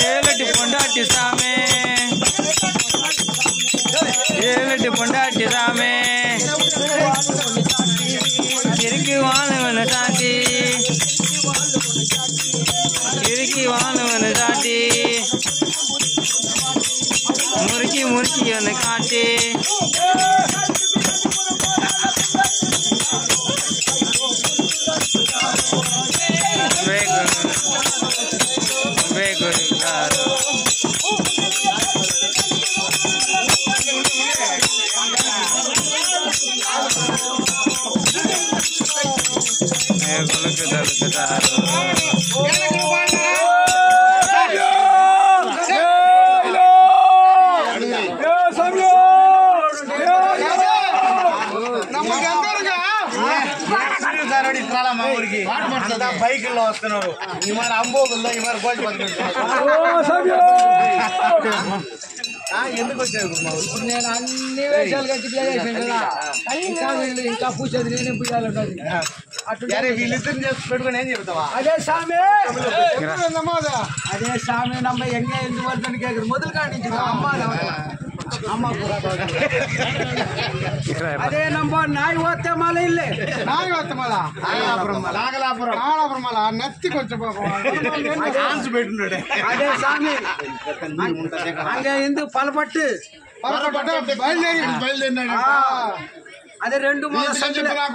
ஏலட்டு பொண்டாட்டி சாமி ஏலட்டு பொண்டாட்டி சாமி இறுக்கி வாழுவன சாட்டி இறுக்கி வாழுவன சாட்டி முறுக்கி முறுக்கி ஒன்று காட்டி బైకుల్లో వస్తున్నారు ఈ మరి అంబోగుల్లో ఈ మరి కోచి ఎందుకు వచ్చారు ఇప్పుడు నేను అన్ని వేషాలు కట్టి ప్లే చేసాను కదా ఇంకా పూసేది నేనే పూజాలి అట్లా వీళ్ళిద్దరిని చేసి పెట్టుకుని ఏం చెప్తావా అదే సామి అదే సామి నమ్మ ఎంగ ఎందుకు వద్దని కేకుడు మొదలు కాడించి అమ్మ అదే నమ్మ నాయి వస్తే మళ్ళీ ఇల్లే నాయి వస్తే మళ్ళా నాగలాపురం మళ్ళా నత్తి కొంచెం పెట్టున్నాడు అదే సామి అంగే ఎందుకు పలపట్టు బయలుదేరినాడు అదే రెండు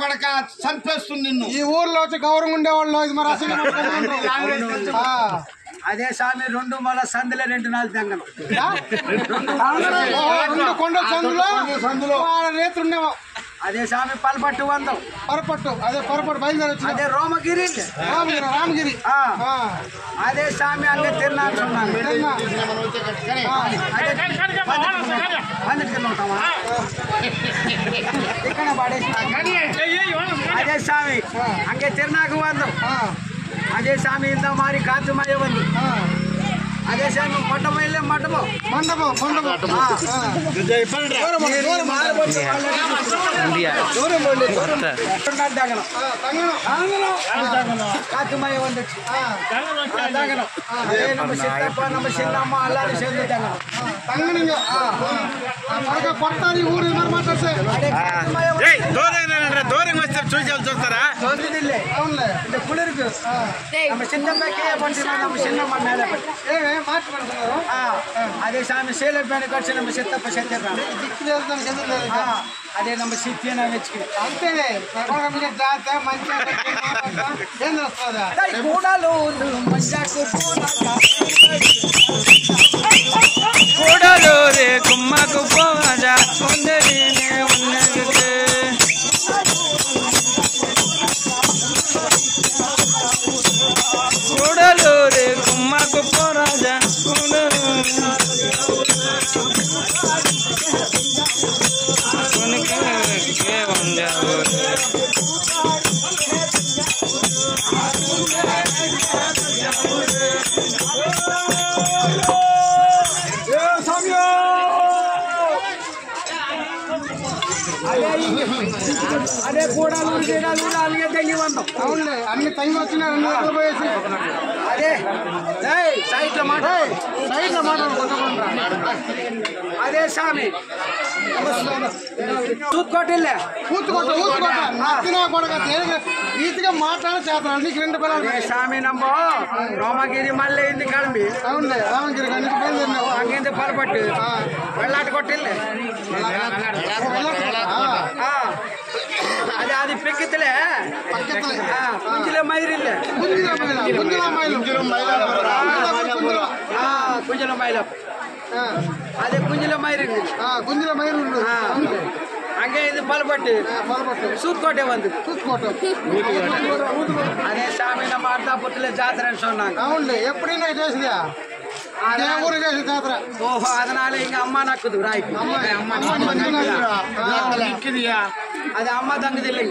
కొడక చంపేస్తుంది నిన్ను ఈ ఊర్లో వచ్చి గౌరవం ఉండేవాళ్ళు ఇది మరి అసలు అదే సామి రెండు మళ్ళా సందులో 2 నాలుగు తెంగను కొండ సందులో రేతులు ఉండేవా అదే సామి పలపట్టు వందం పొరపట్టు అదే పొరపట్టు బయలుదేరి వచ్చి అదే రామగిరి అదే సామి అங்கே తిన్నాను ఉంటామా ఇక్కడ పడేసి అదే సామి అంగే తిన్నాకు వందం అదే సామి ఇంత మారి కాచుమయ్య వందు అదే సామి మొట్టమయ్యలే మండపం కాచుమయ్య వందు అదే నమ్మ సిద్ధప్ప నమ్మ చిన్నమ్మ అల్లారి చెందు కొట్టాలి ఊరు దూరం వస్తే చూస్తారా కుளிருக்கு நம்ம சின்னம்மா கீழே பண்ணி நம்ம சின்னம்மா மேலே అదే సామి సేలర్ పైన కడిచి நம்ம సిత్తప్ప అదే நம்ம సిత్తిన వెచ్చుకుని అంతేనే జాత మంచి కూడాలు కూడాలు రే కుమ్మకు పోజా ఉండేనే ఉన్నది కూడలు రే కుమ్మకు పోరాజా అదే కూడాలు అలాగే తెంగి వందాం అవునులే అన్ని తెంగి వచ్చినారు పోయేసి అదే సైట్లో అదే సామి కూతుకోటిల్లే ఈతిగా మాట్లాడే చేస్తాను నీకు 2 పిల్లలు సామి నమ్మ రోమగిరి మళ్ళీ ఇంది కళంబి అవునులే రామగిరి అంగింది పొరపట్టు వెళ్ళాటి కొట్టిల్లే అదే అది పెక్కితలే కుంజిలే మైరిల్లే కుంజల మైల అదే కుంజిల మైరింది ಹಂಗೆ ಇದು ಬಲಪಟ್ಟು ಸೂತ್ಕೋಟೆ ಒಂದು అదే స్వామి ನಮ್ಮ అర్ధాపుత్రులే జాతర అని சொன்னாங்க అవును ఎప్పుడైనా చేసిదా అదే ఊరు చేసి జాతర ఓహో అదనాలే ఇంక అమ్మ నక్కుదు రాయికి అది అమ్మ దంగదిల్లి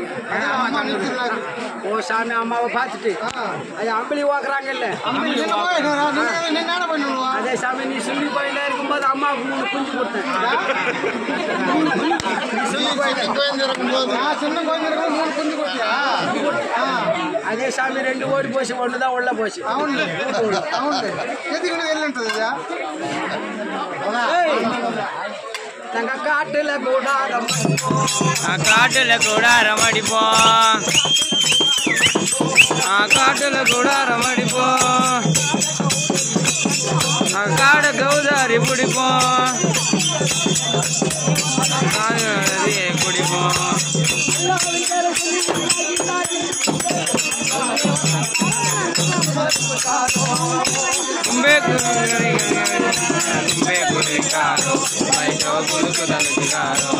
ఓ స్వామి అమ్మ పాతిటి అది అంబలి ఓకరాంగల్ల అదే స్వామి నీ సుల్లి పోయినా இருக்கும்போது అమ్మ குஞ்சு கொடுத்தேன் అదే స్వామి 2 ఓడి పోసి వండుదా ఒళ్ళ పోసి అవును అవును ఎదిగిన వెళ్ళుంటది தங்க காட்டுல கூட ரமடிப்போ காட்டுல கூட ரமடிப்போ காட கௌதாரி பிடிப்போம் குடிப்போம் கும்பே குடிக்காரோ பைசோ குடுக்கு தலுக்காரோ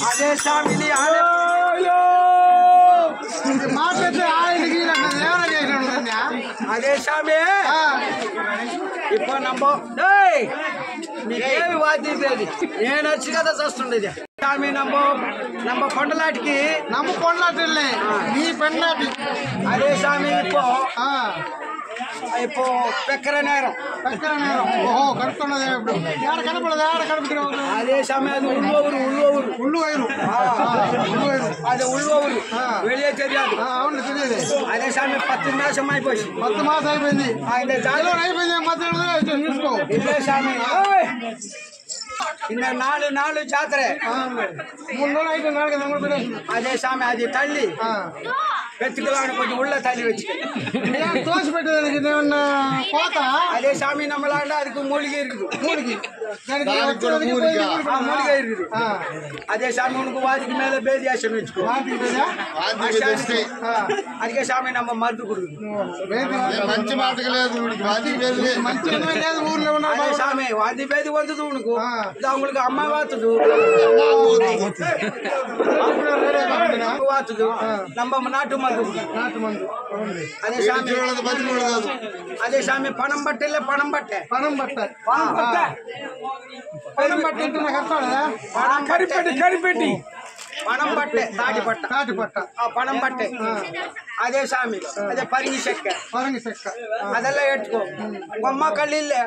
అదే స్వామిని అదే స్వామి ఇప్పుడు నీకేమి వాద్యది నేను వచ్చి కదా చస్తుండేది స్వామి నమ్మ కొండలాటికి నీ పెండలాటి అదే స్వామి இப்போ பெக்கர நேரம் ஓஹோ கடுத்துனதே ఇప్పుడు யார கணப்படது யார கணப்பிக்கிறோம் அதே சமயம் உள்ளூர் அது உள்ளூர் வெளியே தெரியாது అవును తెలియదు అదే సమే 10 మాసం అయిపోయింది 10 మాసం అయిపోయింది இந்த జాలో అయిపోయింది మాత్రమే చూసుకో ఇదే సమే ఇన్న 4 నాలు జాతరే 3 రోజులు అయితే 4 దంగలు అదే సమే అది తల్లి పెట్టుకులాని కొంచెం ఉళ్ళ తల్లి వచ్చి தோசை పెట్టడానికి ఏమన్నా పోతా అదే சாமி நம்மளாண்ட அதுக்கு மூலிகை இருக்குது மூலிகை இருக்குது అదే சாமி உனக்கு வாதிக்கு மேல பேதியாசம் வச்சுக்கோ அதுக்கே சாமி நம்ம மருந்து கொடுக்குது మంచి మాటకు లేదు వాదికి లేదు మంచి లేదు ఊర్లో ఉన్న అదే சாமி వాది பேதி వద్దు உனக்கு இது உங்களுக்கு అమ్మ వాతుదు వాతుదు நம்ம నాటు మందు అదే சாமி అదే சாமி పణం బట్టలే పణం బట్టే పణం బట్టే అంటే నాకు అర్థం పణం కరిపెట్టి పణం బట్టే తాటి పట్ట ఆ పణం బట్టే అదే సామి అదే పరింగి చెక్క ಅದೆಲ್ಲ ಎಟ್ಕೋ ಅಮ್ಮ ಕಳ್ಳಿಲ್ಲೇ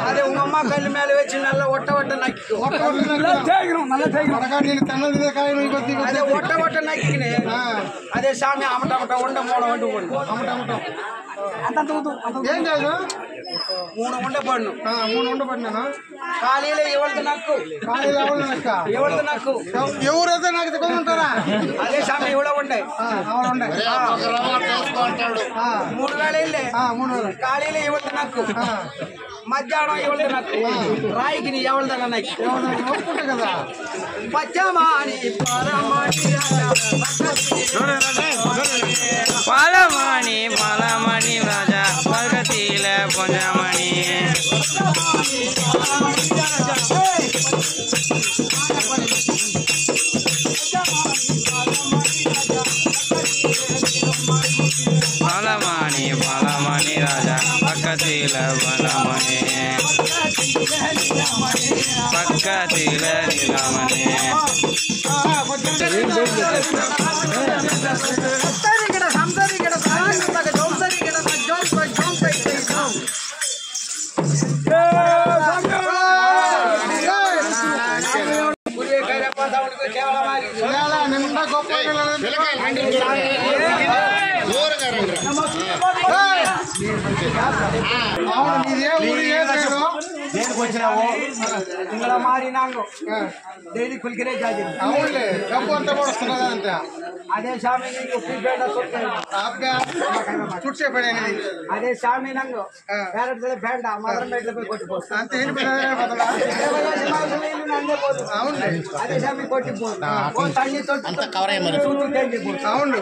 అదే ఉమ్మ కళ్ళు మేల వచ్చి నల్ల ఒట్ట నక్కి అదే ఒట్ట నక్కినే అదే సామి అమటమట ఉండ మూడ వండి ఏం చేయదు 3 ఉండ పడినాను ఖాళీలో ఎవరిది నక్కు ఎవరైతే నాకు ఉంటారా అదే సామి ఎవరో ఉండే 3 వేళ వెళ్ళే ఖాళీలో ఎవరిది నక్కు మధ్యాహ్నం ఎవరిది నక్కు రాయికి ఎవరిదన్నా నక్కి ఒప్పుకుంటా కదా పచ్చమాని பலமணி ராஜா பகத்தில பொஞ்சமணி பலமணி ராஜா பக்கத்தில பலமணி பக்கத்தில நிலமணி డైలీ కులికిరే జాతి అదే స్వామి అదే స్వామి నంగు ಬೇಡ ಮಾತ್ರ పోయి కొట్టిపోతుంది అదే స్వామి కొట్టిపోతుంది తల్లి అవును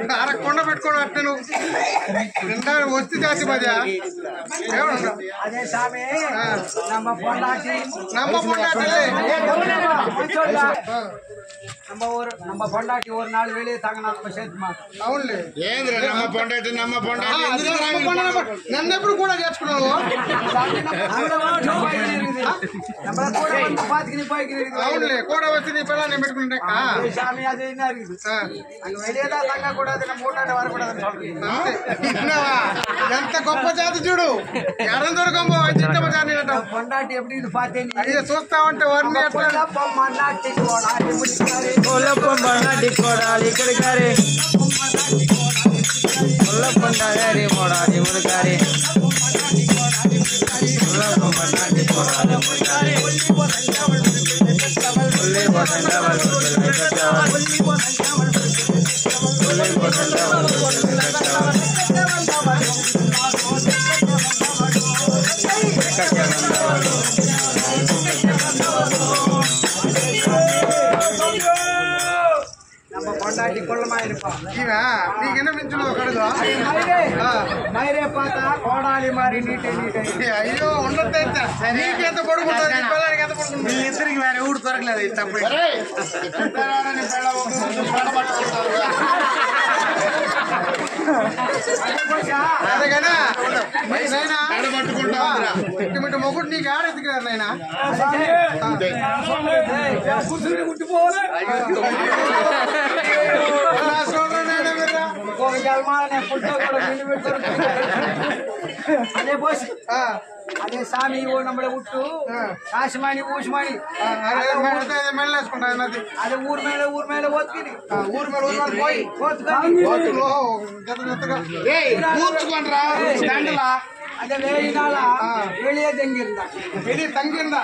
ఇంకా అరకొండ పెట్టుకోవడం అట్టే నువ్వు వచ్చి జాతి మధ్య அதே சாமி நம்ம பொண்டாட்டி நம்ம பொண்டாட்டி ஒரு நாள் வெளியே தங்கினா நம்ம சேர்த்துமா అవును ఏంద్ర நம்ம பொண்டாட்டி నన్ను ఎప్పుడు కూడా చేసుకున్నావు நம்ம கூட வந்து பாத்துக்கினி போய்க்கிறீங்க అవునులే கூட వచ్చి నీ పిల్లని పెట్టుకుంటాక சாமி அது என்ன இருக்குது அங்க வெளியே தான் தங்க கூடாது நம்ம ஊட்டாண்ட வரக்கூடாதுன்னு சொல்றீங்க ఎంత గొప్ప జాతి చూడు ఎడందోడు గొప్ప చిత్తమ జాతి పొండాటి ఎప్పుడు ఇది పాతేని అయ్యో చూస్తా ఉంటే వర్ణి ఎట్లా పొమ్మన్నాటి కోడాలి ముడికారి పొమ్మన్నాటి కోడాలి ఇక్కడికారి పొమ్మన్నాటి కోడాలి ముడికారి పొమ్మన్నాటి కోడాలి ముడికారి ఒళ్ళి పోతండవల్ நம்ம பொண்டாட்டி கொள்ளமா இருப்பான் நீங்க என்ன மிஞ்சு மைரே பார்த்தா கோடாலி மாதிரி நீட்டை ஐயோ ஒன்னத்தை நீக்கு ఎంత పడుకుంటారు నీ పిల్లలకి ఎంత పడుకుంటారు మీ ఇద్దరికి వేరే ఊరు దొరకలేదు ఇది తప్పు అదేగానే ఇటు మొగుడు నీకు ఆడ ఎత్తుకున్నారు నాయన అదే పోసి అదే సామి நம்மள விட்டு காசுமாணி ஊசுமாணி மெல்லேசுకుంటా అదే ఊరు మేల ఓతుకిని ఊరు మేల పోయి అదే வெளியே தங்கியிருந்தா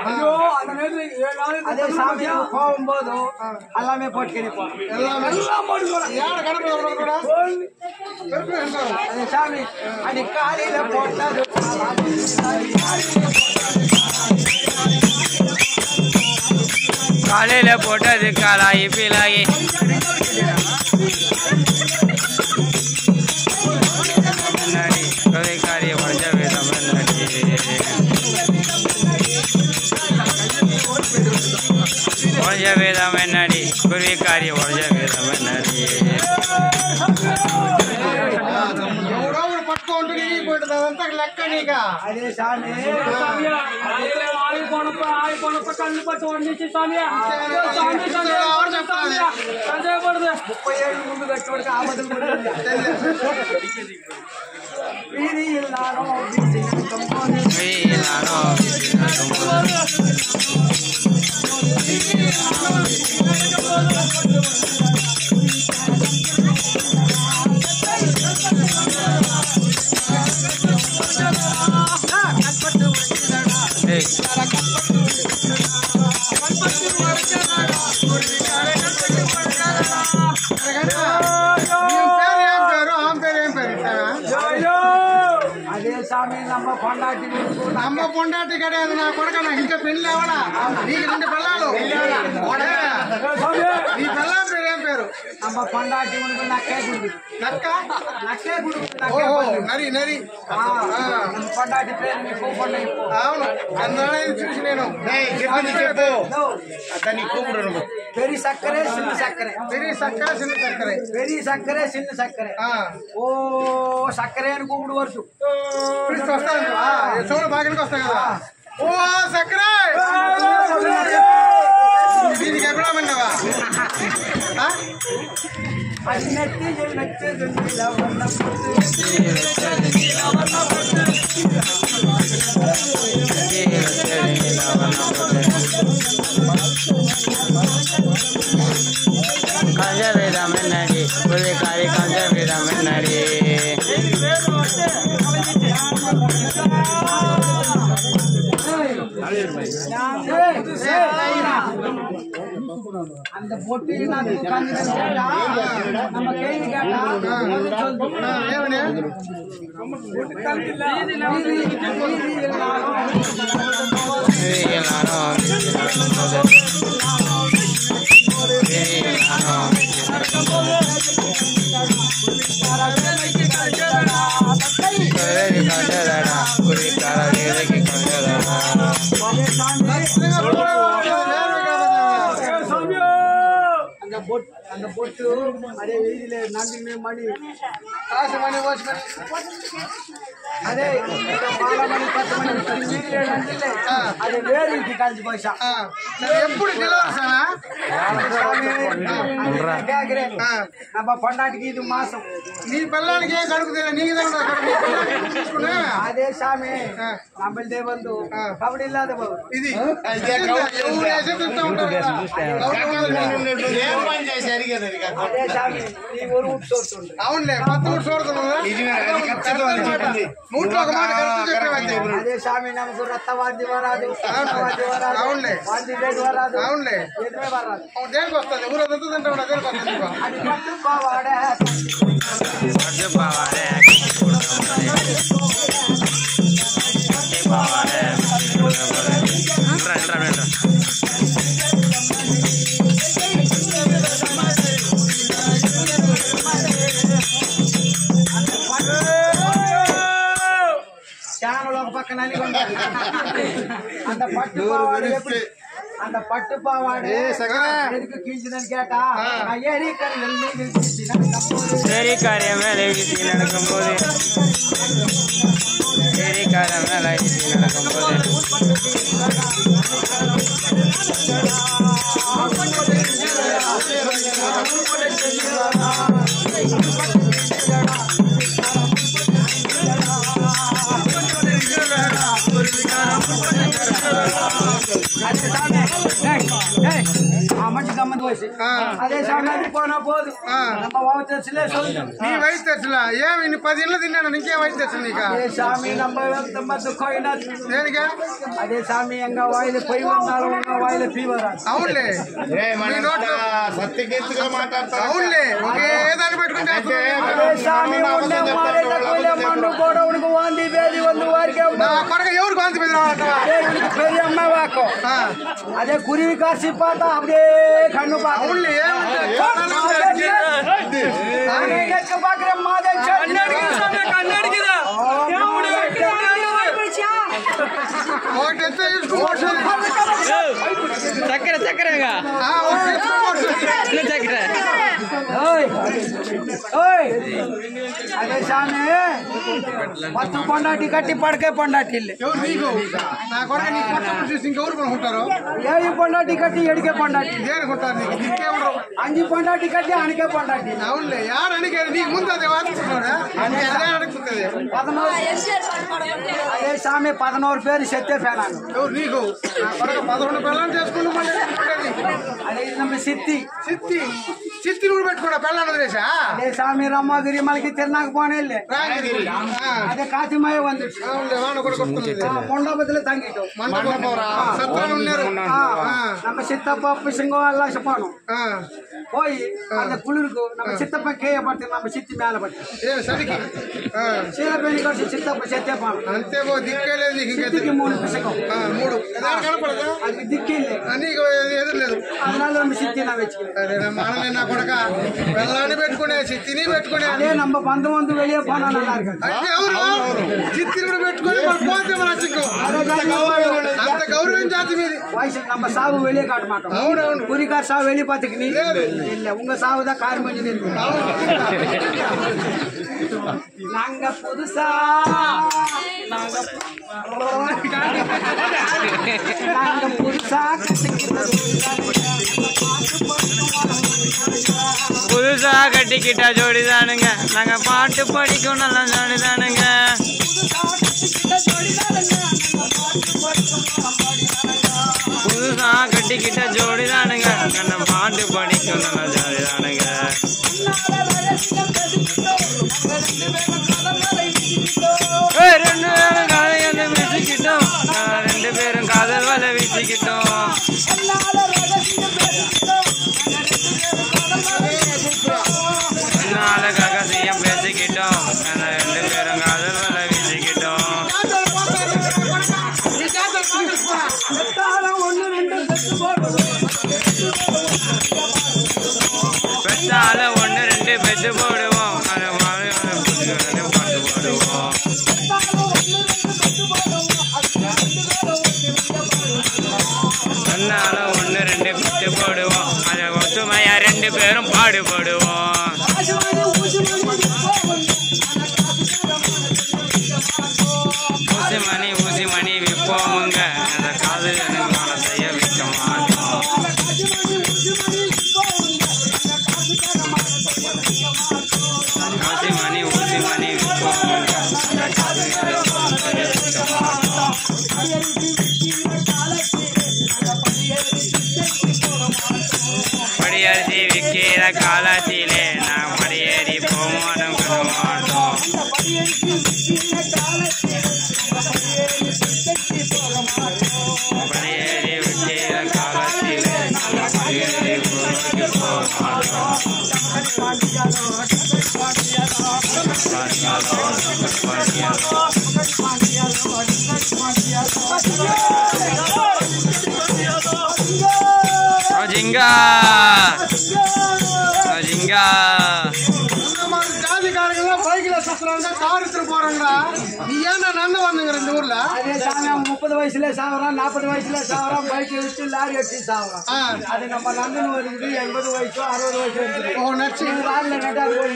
ஐயோ அதே சாமி போகும்போது எல்லாமே போட்டுக்கினிப்போம் எல்லாம் அதே சாமி அது காலையில போட்டது காலையில போட்டது காலாயி பீலாயி காரிய உடஞ்ச வேதம் உடஞ்ச வேதம் என்னடி குருவி காரிய உடஞ்ச வேதம் என்னடி పట్టుకుంటూ నీకు పోతుంది అదంతా లెక్క నీక అదే సామి ఆగిపోనప్ప కళ్ళు పట్టు వండించి సామి 30 ఏళ్ళు ముందు కట్టుబడితే ఆ బదులు అదే సామి నమ్మ పొండాటి కడేది నా కొడక నాకు ఇంకా పెళ్లి అవడా నీకు 2 పిల్లలు నీ పిల్లల పేరు ఏం పేరు నమ్మ పొండాటి నక్కే గుడి నక్కే గుడి నరి నరి పొండాటి పేరు నీకు అవును అందరూ చూసి నేను చెప్పు అతని కూపుడు పెరి సక్కరే చిన్న సక్కరే పెరి సక్కరే చిన్న సక్కరే పెరి సక్కరే చిన్న సక్కరే ఓ సక్కరే అని కూపుడు వరుసు చూడు బాగానికి వస్తాయి కదా ఓ సక్కరే దీనికి ఎక్కడ విన్నావా అది నచ్చేది కంజవేదమన్నడి పులికారి కంజవేదమన్నడి அந்த பொட்டி நம்ம கேள்வி கேட்டா எல்லாரும் அந்த பொட்டு அதே வீதியில நந்தினி மணி காசு மணி ஓசு மணி அதே மாலை மணி 10 மணி வீதியில நந்திலே அது வேறுக்கு காஞ்சி போய்ச்சா எப்படி நிலவரசானா கேக்குறேன் நம்ம பொண்டாட்டிக்கு இது மாசம் நீ பெல்லாనికి ఏం కడుకుదేలా నీకు దగ్గర కడుకునే అదే సామి நம்மளே வந்து கபடி இல்லாத ఇది ఎవరు చేస్తుంటా ఉంటారు ఏం పని చేశారు కదా అదే సామి నీ ఊరు ఉట్సోర్తుండు అవునులే 10 ఉట్సోర్తుందా నూట్లో ఒక మాట కరెక్ట్ చెప్పేవంతే అదే సామి నమకు రత్తవాది వరాదు అవునులే వాది వేడి వరాదు అవునులే ఎదురే వరాదు దేనికి వస్తుంది ఊరంతా తింటాడు దేనికి వస్తుంది అది పట్టు పావాడే ఛానల్ ఒక పక్కన అంత పట్టు పావాడు அந்த பட்டு பாவாடை எதுக்கு கீழ்ச்சிதான் கேட்டா ஏரிக்காரிய மேலே வீசி நடக்கும்போது ஏரிக்கார மேலே வீசி நடக்கும்போது అదే సమయానికి పోనా పోదు நம்ம வயிற்றுல சொல்லுங்க நீ வயிற்றுல ஏன் இன்னும் 10 இல்ல தின்னா நீங்க வயிற்றுல நீங்க அதே சாமி நம்ம ரொம்ப துக்கோயினா தேனிங்க அதே சாமி எங்க வாயில போய் வந்தாலும் உங்க வாயில ஃபீவர் అవునులే మీ నోట్ సత్యకేతుగా మాట్లాడతారు అవునులే ఒకే దాని పెట్టుకుంటే అదే సామి ఉండే మారే తక్కువలే మండు కూడా ఉనికి వాంది వేది ಒಂದು వారికి నా కొరక ఎవరు వాంది వేది అదే పెరియ అమ్మ వాకో అదే కురివి కాసి పాత అప్పుడే కన్ను పా అవునులే ఆనే లెక్క బాగ్రే మాదే కన్నడికి సమే కన్నడికిదా ఓటెస్తే ఇస్కో చక్కెర చక్కెరగా చక్కెర ఓయ్ ఓయ్ అదే సామి పత్తు పొండాటి కట్టి పడకే పొండాటి ఎవరు నీకు నా కొరక నీ కొత్త చూసి ఇంకెవరు కొనుక్కుంటారు ఏవి పొండాటి కట్టి ఎడికే పొండాటి దేనికుంటారు నీకు ఇంకెవరు అంజి పొండాటి కట్టి అనికే పొండాటి అవునులే యారు అనికే నీకు ముందు అదే వాడుతున్నాడా అదే అడుగుతుంది 11 అదే సామి 11 పేరు సెత్తే ఫేనాను ఎవరు నీకు నా కొరక 11 పిల్లలు చేసుకుని మళ్ళీ అదే నమ్మ సిత్తి సిత్తి సిత్తి నువ్వు పెట్టుకున్నా పిల్లలు వదిలేసా అదే సామి రమ్మగిరి మనకి తిరణాకు పోనేళ్ళే అదే కాతిమయ్య వంది కొండబద్దలు తంగిట్టు நம்ம சித்தப்பா பிசுங்கோ எல்லாம் சப்பானோம் போய் அந்த குளிருக்கு நம்ம சித்தப்பா கேய பட்டு நம்ம சித்தி மேல பட்டு சீரப்பேணி கடிச்சு சித்தப்பா செத்தே பாను అంతే పో దిక్కేలేదు నీకు ఇంకెందుకు 3 పిసకం 3 ఎదారు కనపడదా అది దిక్కేలే నీకు ఎదురులేదు அதனால நம்ம சித்தி நான் வெச்சுக்கிறேன் అరే నా మానలే నా కొడక వెళ్ళాని పెట్టుకునే సిత్తిని పెట్టుకునే అదే நம்ம బంధువంతు வெளிய పోనా நல்லா இருக்கு అంటే ఎవరు సిత్తిని కూడా పెట్టుకొని మన పోతే మన చిక్కు అంత గౌరవం జాతి మీది వయసు நம்ம சாவு வெளிய காட்ட மாட்டோம் అవునవును புரிகார் சாவு வெளிய பாத்துக்கு நீ இல்ல உங்க சாவு தான் கார் மஞ்சு நின்னு நாங்க புதுசா நாங்க புதுசா புதுசா கட்டிக்கிட்ட ஜோடிதானுங்க நாங்க பாட்டு படிக்கும் நல்லா ஜோடிதானுங்க புதுசா கட்டிக்கிட்ட ஜோடிதானுங்க நம்ம பாட்டு படிக்கும் நல்லா ஜோடிதானுங்க ரெண்டு பேரும் காலையில வீசிக்கிட்டோம் 2 பேரும் காதல் வலை வீசிக்கிட்டோம் நாளுக்காக செய்யம் பேசிக்கிட்டோம் 2 பேரும் காதல் வலை வீசிக்கிட்டோம் ஒன்னு 2 பாடுபடுவோம். ஊசி மணி விற்போமுங்க அந்த காதலுக்கான செய்ய விற்க மாட்டோம். ஊசி மணி விற்போமுங்க அந்த காதலுக்கான செய்ய விற்க மாட்டோம். படியரிசி விற்கிற காலத்திலே நான் படியேறி போமாட்டோம் மாட்டோம். படியேறி விற்கிற காலத்திலே நான் படியேறி போமாட்டோம். ஜிங்கா ஜாதிக்காரங்க பைக்ல சுத்துறாங்க, கார் எடுத்துட்டு போறாங்கடா. நீ ஏன்னா நடந்து வந்துங்கிற இந்த ஊர்ல? 30 வயசுல சாவறான், 40 வயசுல சாவறான், பைக் வச்சு லாரி வச்சு சாவறான். அது நம்ம நந்தன் வருது 80 வயசு 60 வயசு இருக்குது. ஓ நச்சு ரால்ல நட்டா போய்